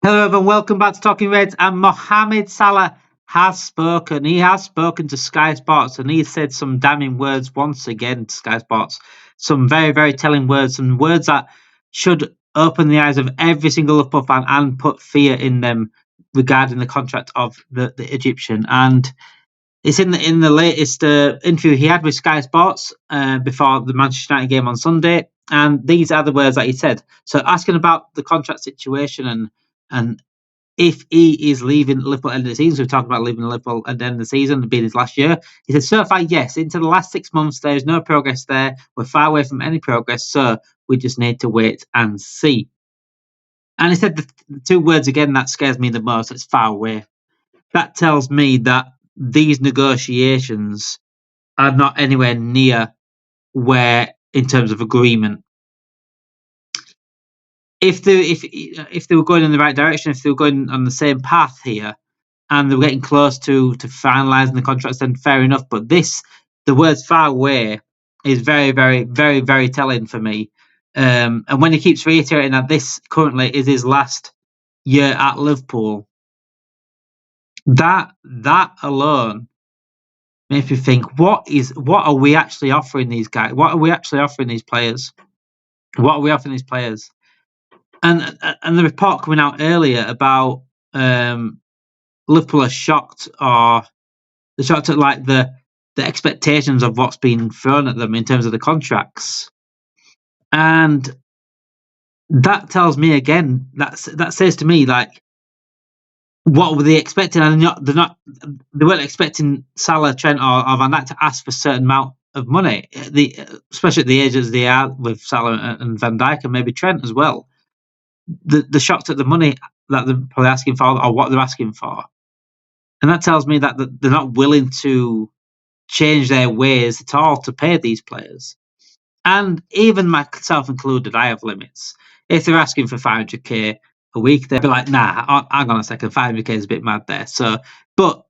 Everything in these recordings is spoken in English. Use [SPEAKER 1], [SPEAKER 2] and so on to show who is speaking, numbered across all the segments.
[SPEAKER 1] Hello, everyone. Welcome back to Talking Reds. And Mohamed Salah has spoken. He has spoken to Sky Sports, and he said some damning words once again to Sky Sports. Some very, very telling words, some words that should open the eyes of every single Liverpool fan and put fear in them regarding the contract of the Egyptian. And it's in the latest interview he had with Sky Sports before the Manchester United game on Sunday. And these are the words that he said. So, asking about the contract situation and if he is leaving Liverpool at the end of the season, so we're talking about leaving Liverpool at the end of the season, being his last year. He said, so far, yes, into the last 6 months, there's no progress there. We're far away from any progress, so we just need to wait and see. And he said the two words again that scares me the most, it's far away. That tells me that these negotiations are not anywhere near where, in terms of agreement. If they were going in the right direction, if they were going on the same path here, and they were getting close to finalising the contracts, then fair enough. But the words far away is very, very, very, very telling for me. And when he keeps reiterating that this currently is his last year at Liverpool, that alone makes me think: what are we actually offering these guys? What are we actually offering these players? What are we offering these players? And the report coming out earlier about Liverpool are shocked, or they're shocked at like the expectations of what's been thrown at them in terms of the contracts, and that tells me again that says to me like, what were they expecting? And they weren't expecting Salah, Trent, or Van Dijk to ask for a certain amount of money. Especially at the ages they are with Salah and Van Dijk, and maybe Trent as well. The shocked at the money that they're probably asking for, or what they're asking for, and that tells me that they're not willing to change their ways at all to pay these players. And even myself included, I have limits. If they're asking for 500k a week, they'd be like, nah, hang on a second, 500k is a bit mad there. So, but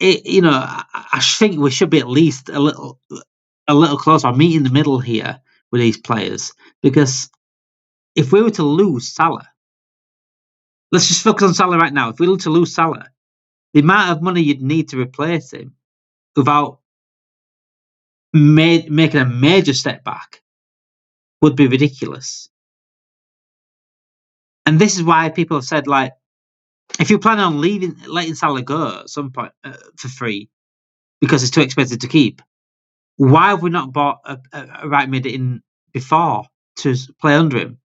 [SPEAKER 1] I think we should be at least a little closer, meet in the middle here with these players, because if we were to lose Salah, let's just focus on Salah right now. If we were to lose Salah, the amount of money you'd need to replace him without making a major step back would be ridiculous. And this is why people have said, like, if you're planning on letting Salah go at some point for free because it's too expensive to keep, why have we not bought a right mid in before to play under him?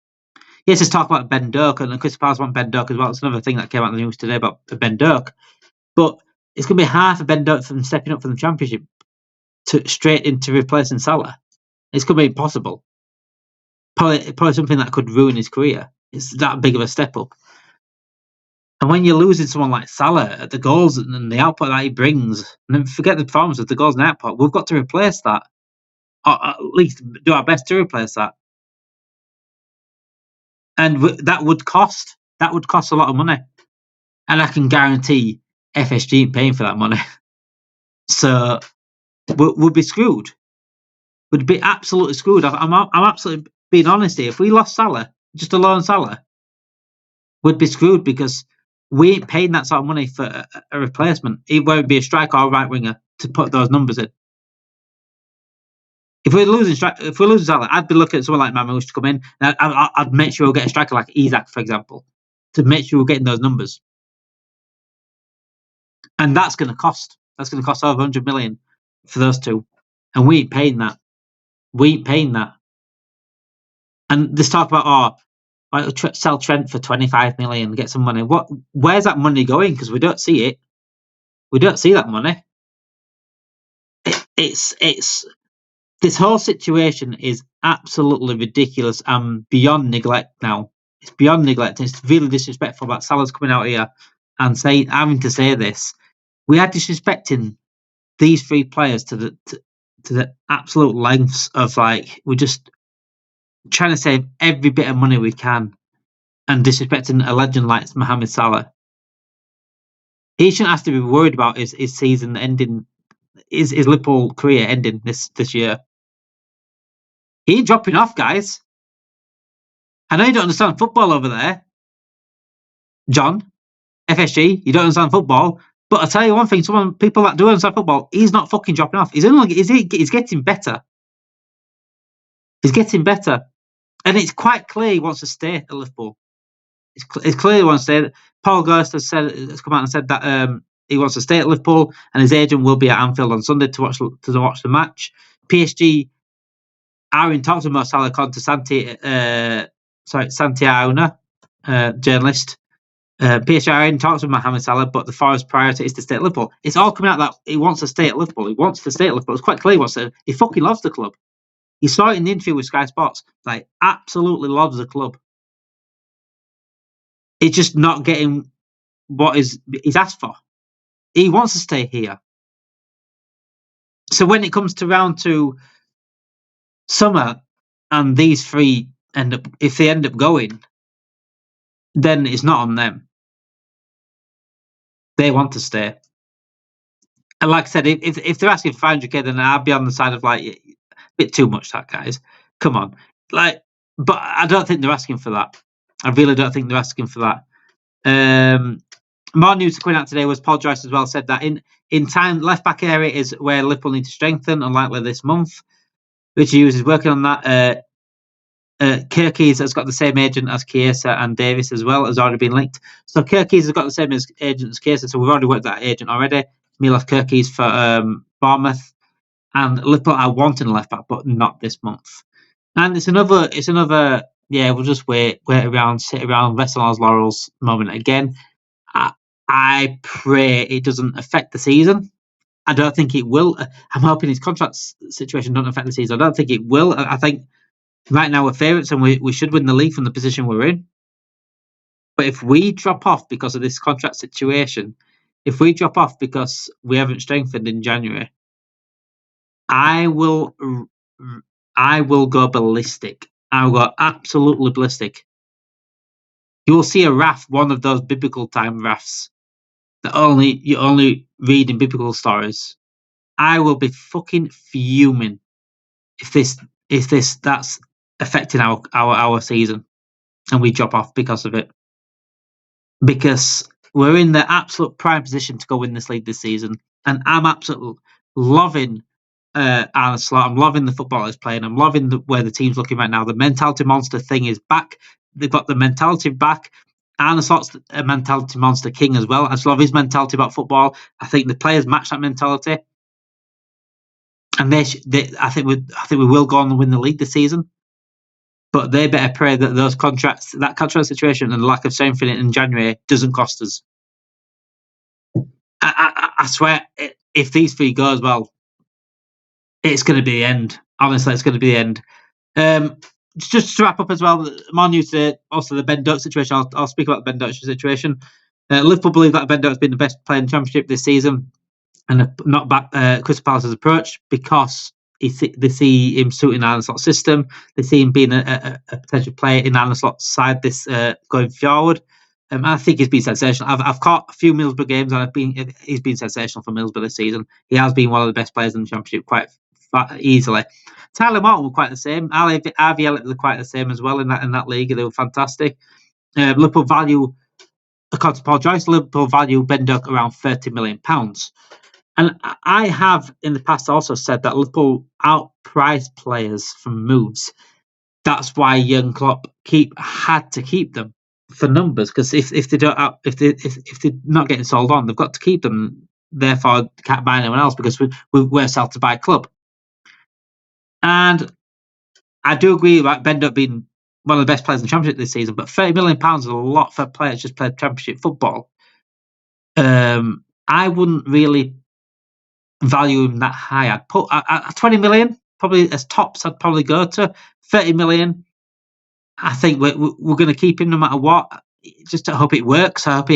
[SPEAKER 1] Yes, let's talk about Ben Doak, and Crystal Palace want Ben Doak as well. It's another thing that came out in the news today about Ben Doak. But it's going to be half of Ben Doak from stepping up from the Championship to straight into replacing Salah. It's going to be impossible. Probably something that could ruin his career. It's that big of a step up. And when you're losing someone like Salah, the goals and the output that he brings, and then forget the performance of the goals and the output, we've got to replace that. Or at least do our best to replace that. And that would cost. That would cost a lot of money. And I can guarantee FSG ain't paying for that money. So we'll be screwed. We'd be absolutely screwed. I'm absolutely being honest here. If we lost Salah, just alone Salah, we'd be screwed because we ain't paying that sort of money for a replacement. It won't be a striker or a right winger to put those numbers in. If we're losing Salah, I'd be looking at someone like Mamouche to come in. And I'd make sure we'll get a striker like Isak, for example, to make sure we're getting those numbers. And that's going to cost. That's going to cost over 100 million for those two, and we ain't paying that. We ain't paying that. And this talk about sell Trent for 25 million, get some money. Where's that money going? Because we don't see it. We don't see that money. It's this whole situation is absolutely ridiculous and beyond neglect now. It's beyond neglect. It's really disrespectful that Salah's coming out here and having to say this. We are disrespecting these three players to the absolute lengths of, like, we're just trying to save every bit of money we can and disrespecting a legend like Mohamed Salah. He shouldn't have to be worried about his season ending, his Liverpool career ending this year. He ain't dropping off, guys. I know you don't understand football over there. John, FSG, you don't understand football. But I'll tell you one thing, people that do understand football, he's not fucking dropping off. He's getting better. He's getting better. And it's quite clear he wants to stay at Liverpool. It's clear he wants to stay. Paul Ghost has come out and said that he wants to stay at Liverpool, and his agent will be at Anfield on Sunday to watch the match. PSG are in talks with Mo Salah, according to Santi Auna, journalist. PSG are in talks with Mohamed Salah, but the Forest priority is to stay at Liverpool. It's all coming out that he wants to stay at Liverpool. He wants to stay at Liverpool. It's quite clear he fucking loves the club. He saw it in the interview with Sky Sports. Like, absolutely loves the club. It's just not getting what he's asked for. He wants to stay here. So when it comes to round to summer, and these three if they end up going, then it's not on them. They want to stay. And like I said, if they're asking for 500k, then I'd be on the side of like, a bit too much, that, guys. Come on. But I don't think they're asking for that. I really don't think they're asking for that. More news coming out today was Paul Joyce as well said that in time, left back area is where Liverpool need to strengthen, unlikely this month. Richard Hughes is working on that. Kirkies has got the same agent as Chiesa, and Davis as well has already been linked. So Kirkies has got the same agent as Chiesa, so we've already worked that agent already. Milos Kirkies for Bournemouth, and Liverpool are wanting a left back, but not this month. And it's another. Yeah, we'll just wait around, sit around, rest on our laurels moment again. I pray it doesn't affect the season. I don't think it will. I'm hoping his contract situation doesn't affect the season. I don't think it will. I think right now we're favourites and we should win the league from the position we're in. But if we drop off because of this contract situation, if we drop off because we haven't strengthened in January, I will go ballistic. I will go absolutely ballistic. You will see a RAF, one of those biblical time RAFs that you only read in biblical stories. I will be fucking fuming if that's affecting our season and we drop off because of it. Because we're in the absolute prime position to go win this league this season, and I'm absolutely loving Arne Slot. I'm loving the footballers playing. I'm loving where the team's looking right now. The mentality monster thing is back. They've got the mentality back. Arne Slot's a mentality monster king as well. I just love his mentality about football. I think the players match that mentality, and I think we will go on and win the league this season. But they better pray that that contract situation and the lack of strength in it in January doesn't cost us. I swear, if these three go as well, it's going to be the end. Honestly, it's going to be the end. Just to wrap up as well, more news today, also the Ben Doak situation. I'll speak about the Ben Doak situation. Liverpool believe that Ben Doak has been the best player in the Championship this season and not back Crystal Palace's approach because they see him suiting Arne Slot's system. They see him being a potential player in Arne Slot's side this going forward. I think he's been sensational. I've caught a few Middlesbrough games, and he's been sensational for Middlesbrough this season. He has been one of the best players in the Championship quite easily. Tyler Morton were quite the same. Harvey Elliott were quite the same as well in that league. They were fantastic. Liverpool value, according to Paul Joyce, Liverpool value Ben Doak around £30 million. And I have in the past also said that Liverpool outpriced players from moves. That's why Jurgen Klopp had to keep them for numbers, because if they're not getting sold on, they've got to keep them. Therefore, they can't buy anyone else because we're a sell to buy club. And I do agree about Ben Doak being one of the best players in the Championship this season, but £30 million is a lot for players just played Championship football. I wouldn't really value him that high. I'd put at 20 million, probably as tops, I'd probably go to 30 million. I think we're going to keep him no matter what. Just to hope it works. I hope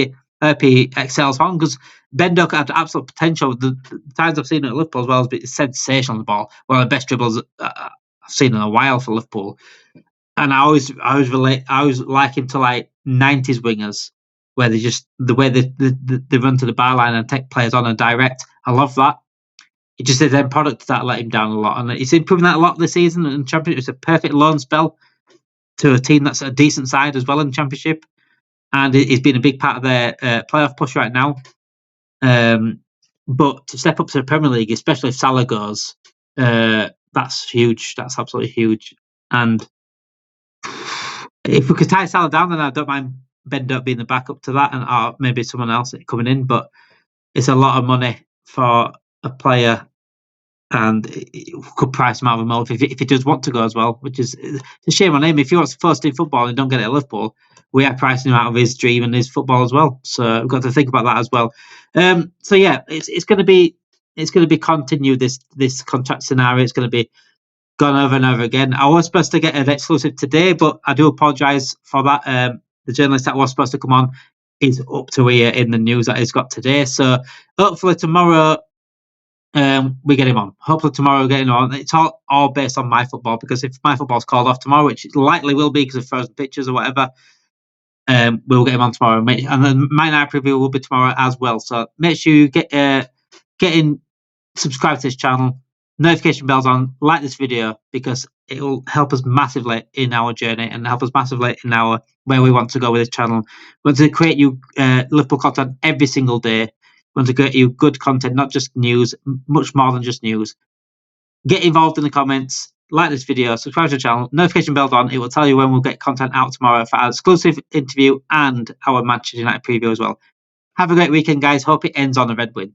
[SPEAKER 1] he excels on, because Ben Doak had absolute potential. The times I've seen him at Liverpool as well has been sensational on the ball. One of the best dribbles I've seen in a while for Liverpool. And I always like him to like 90s wingers, where they just the way they run to the byline and take players on and direct. I love that. It just the end product that let him down a lot, and he's improving that a lot this season in Championship. It's a perfect loan spell to a team that's a decent side as well in Championship, and he's been a big part of their playoff push right now. But to step up to the Premier League, especially if Salah goes, that's huge. That's absolutely huge. And if we could tie Salah down, then I don't mind Ben Doak being the backup to that, and maybe someone else coming in. But it's a lot of money for a player, and it could price him out of a mold if he does want to go as well, which is a shame on him. If he wants to first in football and don't get it at Liverpool, we are pricing him out of his dream and his football as well. So we've got to think about that as well. So yeah, it's going to be continued, this contract scenario. It's going to be gone over and over again. I was supposed to get an exclusive today, but I do apologise for that. The journalist that was supposed to come on is up to here in the news that he's got today. So hopefully tomorrow we get him on. Hopefully tomorrow we get him on. It's all based on my football, because if my football's called off tomorrow, which it likely will be because of frozen pitches or whatever, we'll get him on tomorrow. And then my night preview will be tomorrow as well. So make sure you get in, subscribe to this channel, notification bells on, like this video, because it will help us massively in our journey and help us massively in our where we want to go with this channel. We want to create you Liverpool content every single day. We want to create you good content, not just news, much more than just news. Get involved in the comments, like this video, subscribe to the channel, notification bell on. It will tell you when we'll get content out tomorrow for our exclusive interview and our Manchester United preview as well. Have a great weekend, guys. Hope it ends on a red win.